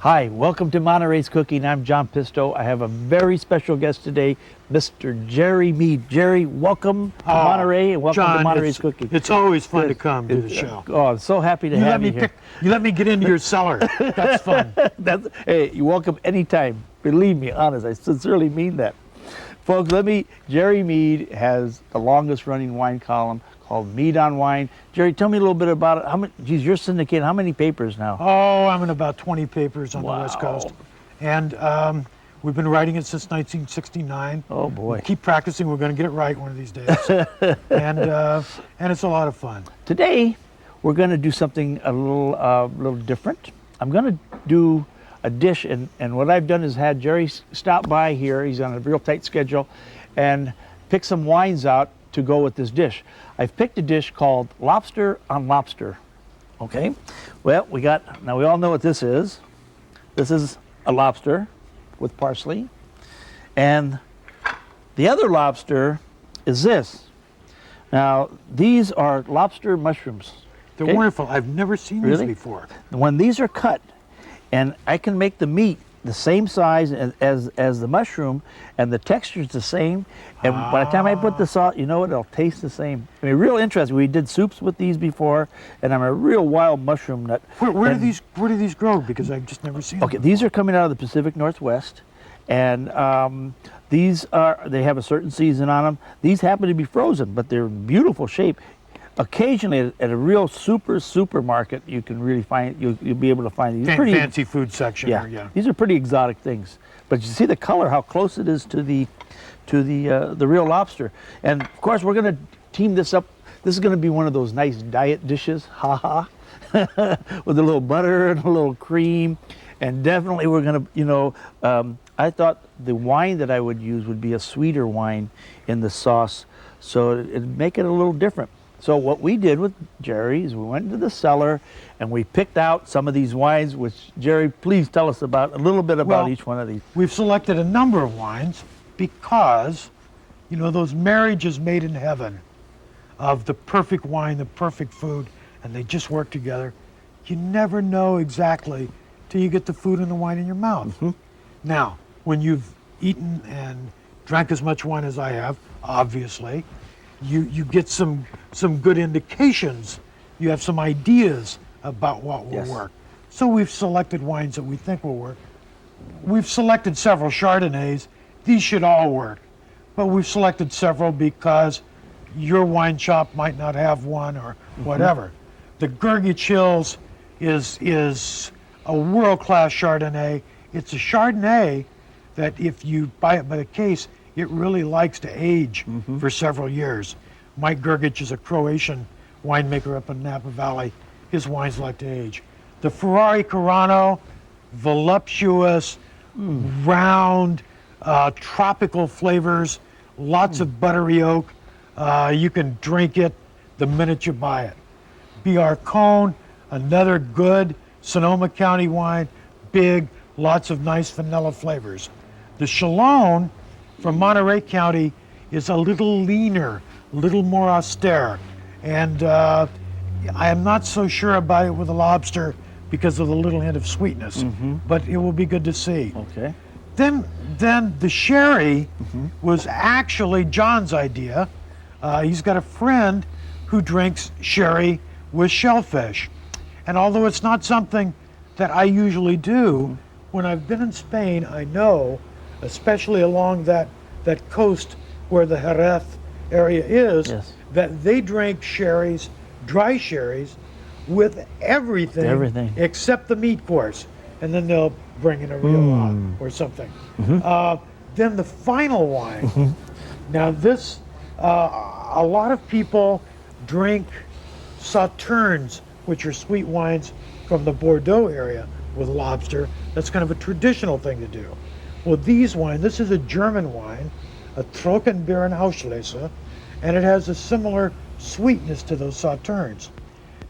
Hi, welcome to Monterey's Cooking. I'm John Pisto. I have a very special guest today, Mr. Jerry Mead. Jerry, welcome to Monterey and welcome John, to Monterey's Cooking. It's always fun to come to the show. Oh, I'm so happy to have you here. You let me get into your cellar. That's fun. Hey, you're welcome anytime. Believe me, honest, I sincerely mean that. Folks, Jerry Mead has the longest running wine column called Mead on Wine. Jerry, tell me a little bit about it. Geez, you're syndicated. How many papers now? Oh, I'm in about 20 papers on the West Coast. And we've been writing it since 1969. Oh, boy. We keep practicing. We're going to get it right one of these days. and it's a lot of fun. Today, we're going to do something a little different. I'm going to do a dish, and what I've done is had Jerry stop by here. He's on a real tight schedule, and pick some wines out to go with this dish. I've picked a dish called Lobster on Lobster. Okay, well, we all know what this is. This is a lobster with parsley, and the other lobster is this. Now, these are lobster mushrooms. They're wonderful. I've never seen these before. When these are cut, and I can make the meat the same size as the mushroom, and the texture's the same, and by the time I put the salt, you know what, it'll taste the same. I mean, real interesting. We did soups with these before, and I'm a real wild mushroom nut. Where do these grow? Because I've just never seen them. Okay, these are coming out of the Pacific Northwest, and they have a certain season on them. These happen to be frozen, but they're in beautiful shape. Occasionally, at a real supermarket, you can really find you'll be able to find these. Pretty fancy food section. Yeah, these are pretty exotic things. But you see the color, how close it is to the real lobster. And of course, we're going to team this up. This is going to be one of those nice diet dishes, with a little butter and a little cream. And definitely, we're going to, I thought the wine that I would use would be a sweeter wine in the sauce, so it'd make it a little different. So what we did with Jerry is we went into the cellar and we picked out some of these wines, which, Jerry, please tell us a little bit about each one of these. We've selected a number of wines because, those marriages made in heaven of the perfect wine, the perfect food, and they just work together. You never know exactly till you get the food and the wine in your mouth. Mm-hmm. Now, when you've eaten and drank as much wine as I have, obviously, you get some good indications. You have some ideas about what will work. So we've selected wines that we think will work. We've selected several Chardonnays. These should all work. But we've selected several because your wine shop might not have one or whatever. The Gurgich Hills is a world-class Chardonnay. It's a Chardonnay that if you buy it by the case, it really likes to age for several years. Mike Gurgich is a Croatian winemaker up in Napa Valley. His wines like to age. The Ferrari Carano, voluptuous, round, tropical flavors, lots of buttery oak. You can drink it the minute you buy it. B.R. Cohn, another good Sonoma County wine, big, lots of nice vanilla flavors. The Chalon from Monterey County is a little leaner, a little more austere. And I am not so sure about it with the lobster because of the little hint of sweetness, but it will be good to see. Okay. Then the sherry was actually John's idea. He's got a friend who drinks sherry with shellfish. And although it's not something that I usually do, when I've been in Spain, I know, especially along that coast where the Jerez area is, that they drink sherries, dry sherries, with everything except the meat course. And then they'll bring in a Rioja or something. Then the final wine. Now this, a lot of people drink sauternes, which are sweet wines from the Bordeaux area with lobster. That's kind of a traditional thing to do. Well, these wine, this is a German wine, a Trockenbeerenauslese, and it has a similar sweetness to those sauternes.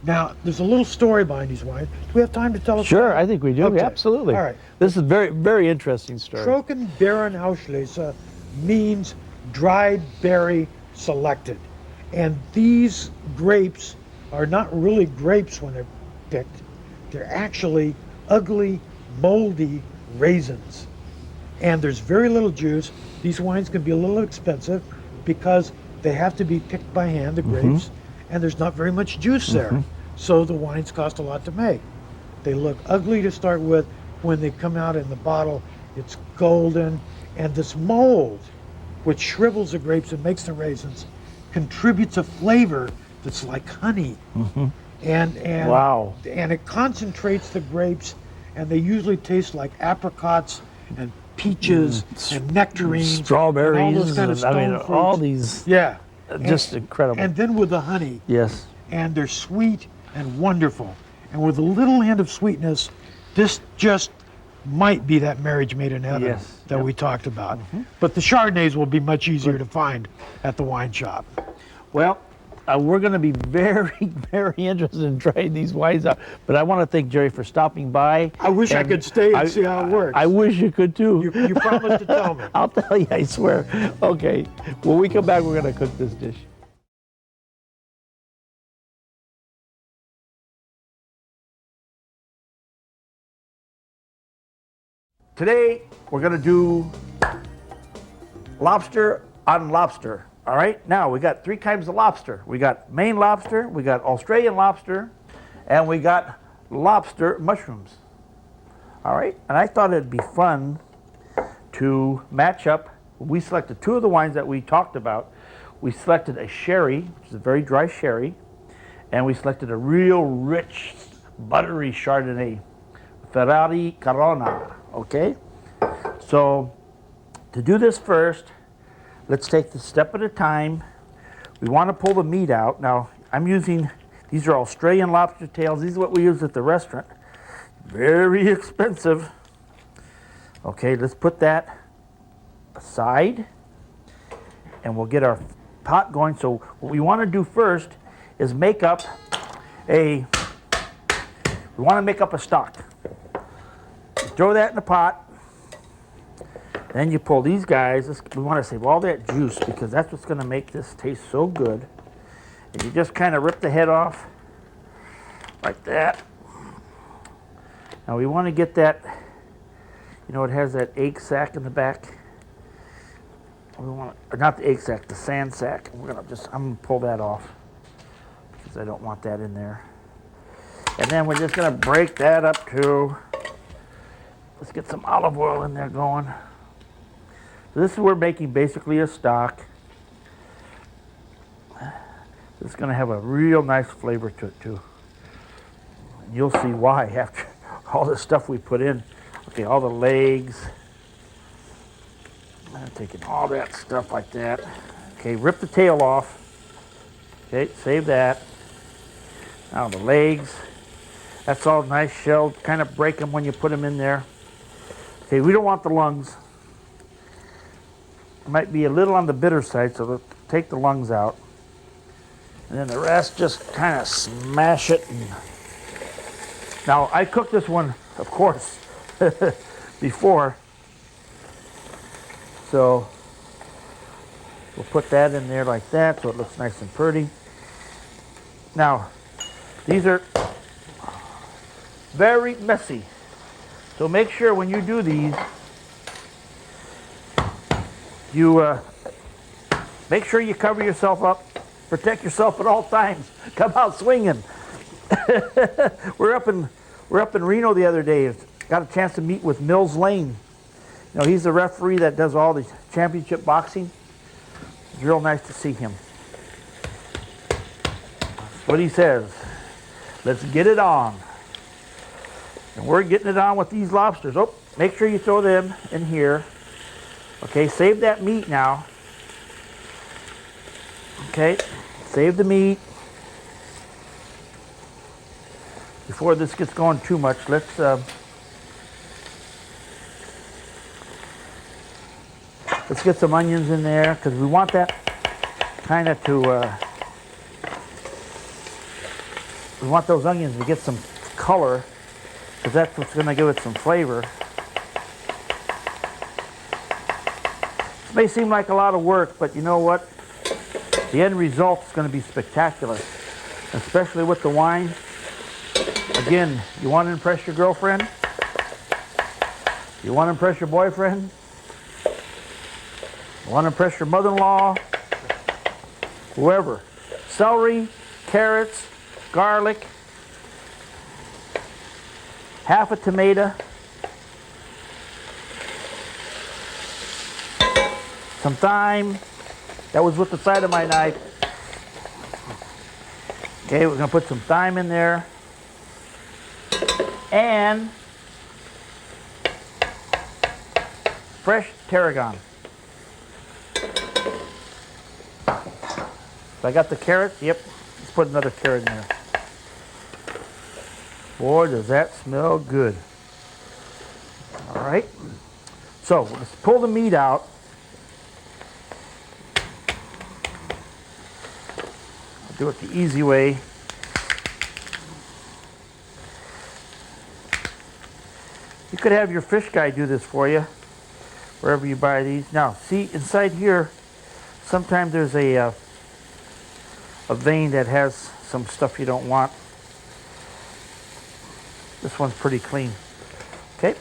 Now, there's a little story behind these wines. Do we have time to tell us? Sure, I think we do. Okay. Absolutely. All right. This is a very, very interesting story. Trockenbeerenauslese means dried berry selected. And these grapes are not really grapes when they're picked. They're actually ugly moldy raisins. And there's very little juice. These wines can be a little expensive because they have to be picked by hand, the grapes, and there's not very much juice there. So the wines cost a lot to make. They look ugly to start with. When they come out in the bottle, it's golden. And this mold, which shrivels the grapes and makes the raisins, contributes a flavor that's like honey. And Wow. and it concentrates the grapes, and they usually taste like apricots and peaches and nectarines, Strawberries, and all those kind of and, I mean, stone all fruits. these, Yeah, just incredible. and then with the honey, Yes. and they're sweet and wonderful, and with a little hint of sweetness, this just might be that marriage made in heaven Yes. that Yep. we talked about. But the Chardonnays will be much easier to find at the wine shop. Well, we're going to be very, very interested in trying these wines out. But I want to thank Jerry for stopping by. I wish I could stay and see how it works. I wish you could too. You promised to tell me. I'll tell you, I swear. Okay, when we come back, we're going to cook this dish. Today, we're going to do lobster on lobster. All right, now we got 3 kinds of lobster. We got Maine lobster, we got Australian lobster, and we got lobster mushrooms. All right, and I thought it'd be fun to match up. We selected 2 of the wines that we talked about. We selected a sherry, which is a very dry sherry, and we selected a real rich, buttery Chardonnay, Ferrari Corona. Okay, so to do this first, let's take this step at a time. We want to pull the meat out. Now, I'm using, these are Australian lobster tails. These are what we use at the restaurant. Very expensive. Okay, let's put that aside, and we'll get our pot going. So what we want to do first is make up a stock. Throw that in the pot. Then you pull these guys. We want to save all that juice because that's what's going to make this taste so good. And you just kind of rip the head off like that. Now we want to get that, you know, it has that egg sac in the back. We want, or not the egg sac, the sand sac. I'm gonna pull that off because I don't want that in there. And then we're just gonna break that up too. Let's get some olive oil in there going. So this is we're making basically a stock. It's going to have a real nice flavor to it too. And you'll see why after all the stuff we put in. Okay, all the legs. I'm taking all that stuff like that. Okay, rip the tail off. Okay, save that. Now the legs. That's all nice shelled. Kind of break them when you put them in there. Okay, we don't want the lungs. It might be a little on the bitter side, so we'll take the lungs out. And then the rest, just kind of smash it. Now, I cooked this one, of course, before. So we'll put that in there like that so it looks nice and pretty. Now, these are very messy. So make sure when you do these, you make sure you cover yourself up, protect yourself at all times. Come out swinging. We're up in Reno the other day. Got a chance to meet with Mills Lane. You know, he's the referee that does all the championship boxing. It's real nice to see him. That's what he says. Let's get it on. And we're getting it on with these lobsters. Oh, make sure you throw them in here. Okay, save that meat now. Okay, save the meat. Before this gets going too much, let's get some onions in there because we want that kind of to, we want those onions to get some color because that's what's going to give it some flavor. This may seem like a lot of work, but you know what? The end result is going to be spectacular, especially with the wine. Again, you want to impress your girlfriend? You want to impress your boyfriend? You want to impress your mother-in-law? Whoever. Celery, carrots, garlic, half a tomato, some thyme. That was with the side of my knife. Okay, we're going to put some thyme in there. And fresh tarragon. So I got the carrots. Yep, let's put another carrot in there. Boy, does that smell good. All right. So let's pull the meat out. I'll do it the easy way. You could have your fish guy do this for you, wherever you buy these. Now, see inside here, sometimes there's a vein that has some stuff you don't want. This one's pretty clean. Okay,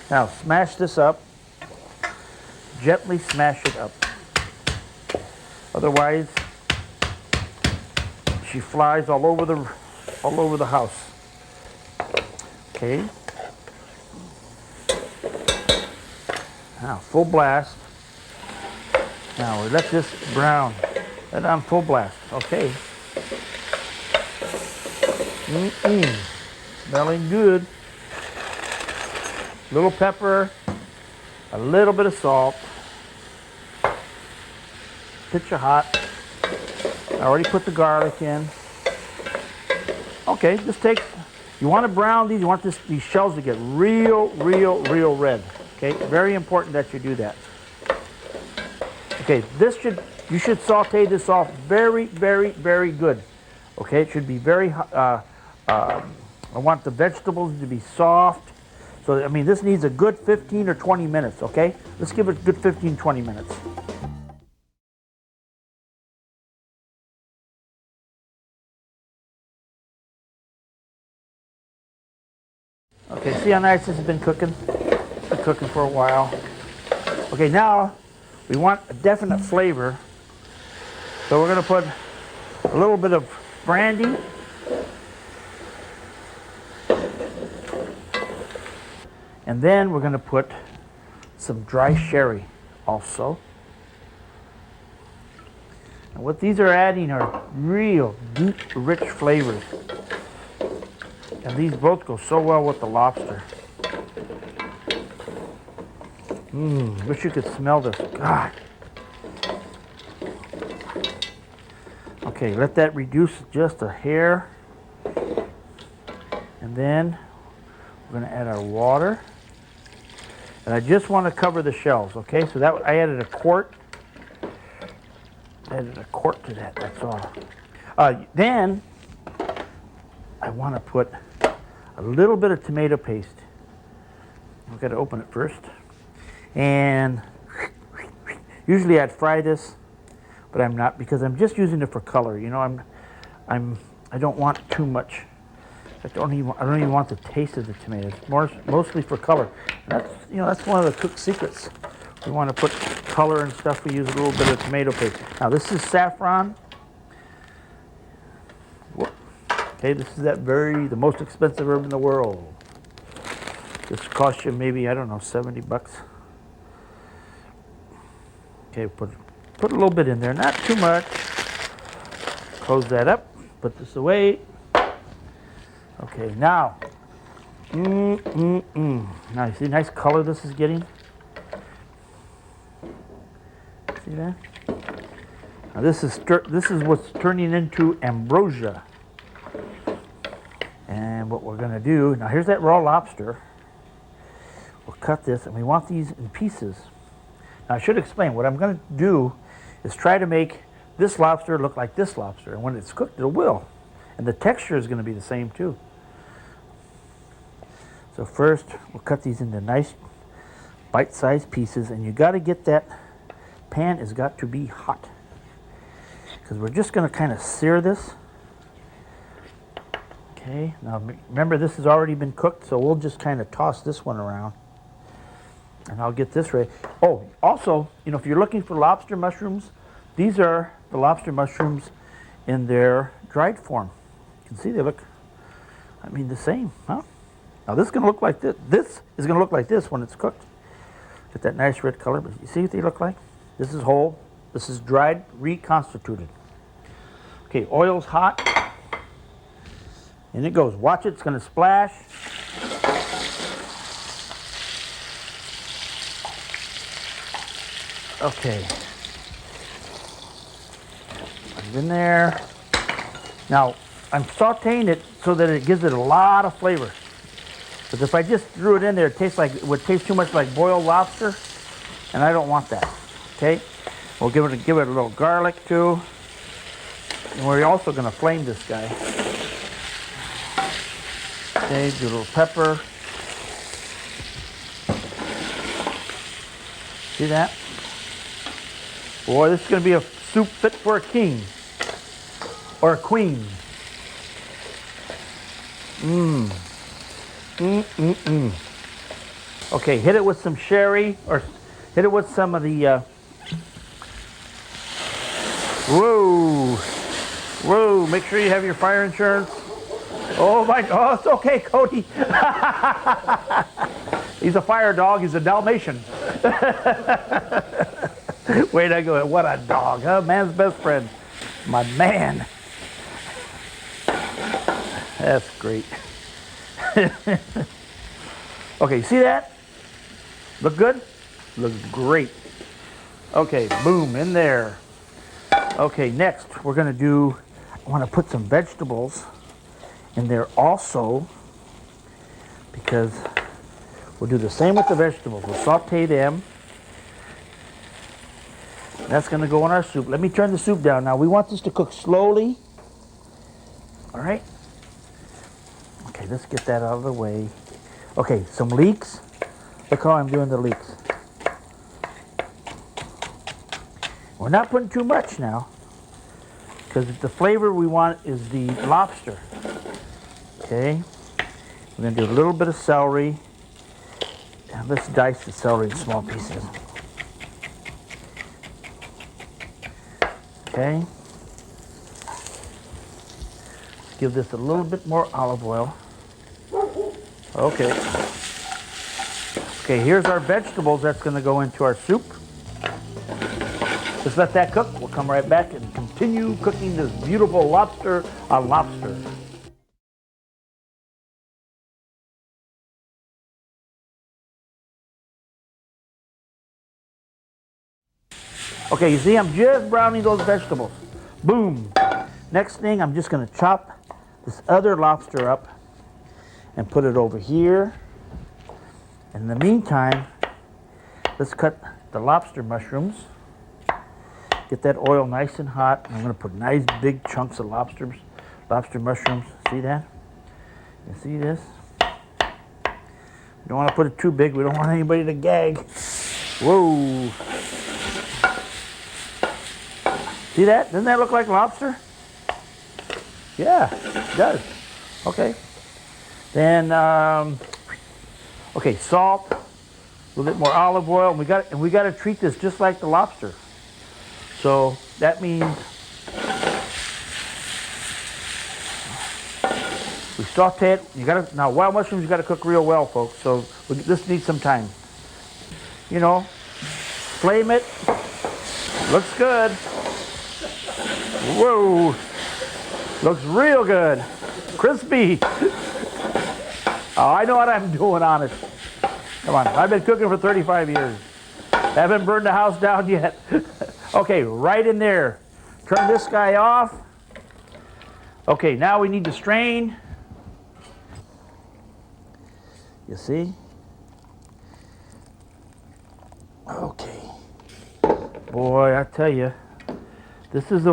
now smash this up. Gently smash it up. Otherwise, she flies all over the house. Okay. Now full blast. Now we let this brown. Let it on full blast. Okay. Smelling good. Little pepper, a little bit of salt, pinch of hot. I already put the garlic in. Okay, this takes, you want to brown these, you want these shells to get real red. Okay, very important that you do that. Okay, you should saute this off very good. Okay, it should be very, I want the vegetables to be soft. So, I mean, this needs a good 15 or 20 minutes, okay? Let's give it a good 15, 20 minutes. Okay, see how nice this has been cooking? It's been cooking for a while. Okay, now we want a definite flavor. So we're gonna put a little bit of brandy. And then we're going to put some dry sherry also. And what these are adding are real deep, rich flavors. And these both go so well with the lobster. Wish you could smell this. God. Okay, let that reduce just a hair. And then we're going to add our water. And I just want to cover the shells, okay? So that I added a quart. Added a quart to that, that's all. Then I want to put a little bit of tomato paste. I've got to open it first. And usually I'd fry this, but I'm not because I'm just using it for color. You know, I don't want too much. I don't even want the taste of the tomatoes. Mostly for color. And that's one of the cook's secrets. We want to put color and stuff. We use a little bit of tomato paste. Now this is saffron. Okay, this is the most expensive herb in the world. This costs you maybe, I don't know, 70 bucks. Okay, put a little bit in there, not too much. Close that up. Put this away. Okay, now, now you see nice color this is getting? See that? Now this is what's turning into ambrosia. And what we're gonna do, now here's that raw lobster. We'll cut this, and we want these in pieces. Now I should explain, what I'm gonna do is try to make this lobster look like this lobster, and when it's cooked, it will. And the texture is gonna be the same too. So first, we'll cut these into nice bite-sized pieces, and you gotta get that pan has got to be hot. Because we're just gonna kind of sear this. Okay, now remember this has already been cooked, so we'll just kind of toss this one around. And I'll get this ready. Oh, also, you know, if you're looking for lobster mushrooms, these are the lobster mushrooms in their dried form. You can see they look, I mean, the same, huh? Now this is gonna look like this. This is gonna look like this when it's cooked. Get that nice red color, but you see what they look like? This is whole, this is dried, reconstituted. Okay, oil's hot. And it goes. Watch it, it's gonna splash. Okay. Put it in there. Now, I'm sauteing it so that it gives it a lot of flavor. Because if I just threw it in there, it would taste too much like boiled lobster, and I don't want that. Okay? We'll give it a little garlic too. And we're also gonna flame this guy. Okay, do a little pepper. See that? Boy, this is going to be a soup fit for a king or a queen. Okay, hit it with some sherry or hit it with some of the, whoa, make sure you have your fire insurance. Oh my, oh, it's okay, Cody. He's a fire dog, he's a Dalmatian. Wait, I go, what a dog, huh? Man's best friend. My man. That's great. Okay, see that? Look good? Looks great. Okay, boom, in there. Okay, next we're gonna do, I wanna put some vegetables in there also, because we'll do the same with the vegetables. We'll saute them. That's gonna go in our soup. Let me turn the soup down now. We want this to cook slowly. All right. Okay, let's get that out of the way. Okay, some leeks. Look how I'm doing the leeks. We're not putting too much now, because the flavor we want is the lobster. Okay, we're gonna do a little bit of celery. And let's dice the celery in small pieces. Okay. Give this a little bit more olive oil. Okay. Okay, here's our vegetables that's gonna go into our soup. Just let that cook. We'll come right back and continue cooking this beautiful lobster on lobster. Okay, you see I'm just browning those vegetables. Boom. Next thing, I'm just gonna chop this other lobster up and put it over here. In the meantime, let's cut the lobster mushrooms. Get that oil nice and hot. I'm gonna put nice big chunks of lobster mushrooms. See that? You see this? You don't wanna put it too big. We don't want anybody to gag. Whoa. See that? Doesn't that look like lobster? Yeah, it does. Okay. Then, okay, salt, a little bit more olive oil, and we got to treat this just like the lobster. So that means we saute it. Now wild mushrooms you got to cook real well, folks. So this needs some time. You know, flame it. Looks good. Whoa, looks real good. Crispy. Oh, I know what I'm doing on it. Come on, I've been cooking for 35 years. Haven't burned the house down yet. Okay, right in there. Turn this guy off. Okay, now we need to strain. You see? Okay. Boy, I tell you. This is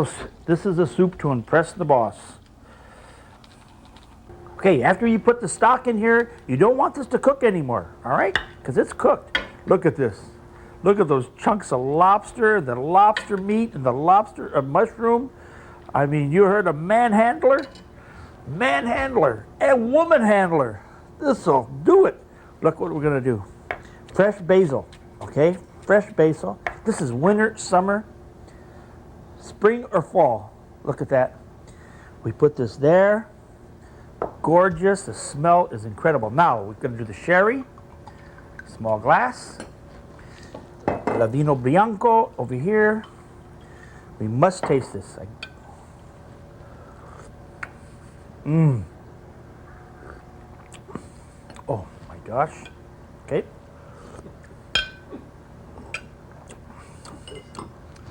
a soup to impress the boss. Okay, after you put the stock in here, you don't want this to cook anymore, all right? Because it's cooked. Look at this. Look at those chunks of lobster, the lobster meat, and the lobster mushroom. I mean, you heard a manhandler? Manhandler and woman handler. This'll do it. Look what we're gonna do. Fresh basil, okay? Fresh basil. This is winter, summer, spring, or fall. Look at that. We put this there. Gorgeous. The smell is incredible. Now we're going to do the sherry. Small glass. La Vino Bianco over here. We must taste this. Oh my gosh. Okay.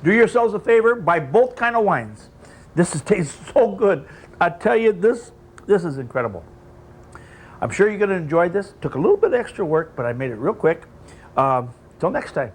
Do yourselves a favor, buy both kind of wines. Tastes so good. I tell you, this is incredible. I'm sure you're going to enjoy this. Took a little bit of extra work, but I made it real quick. Till next time.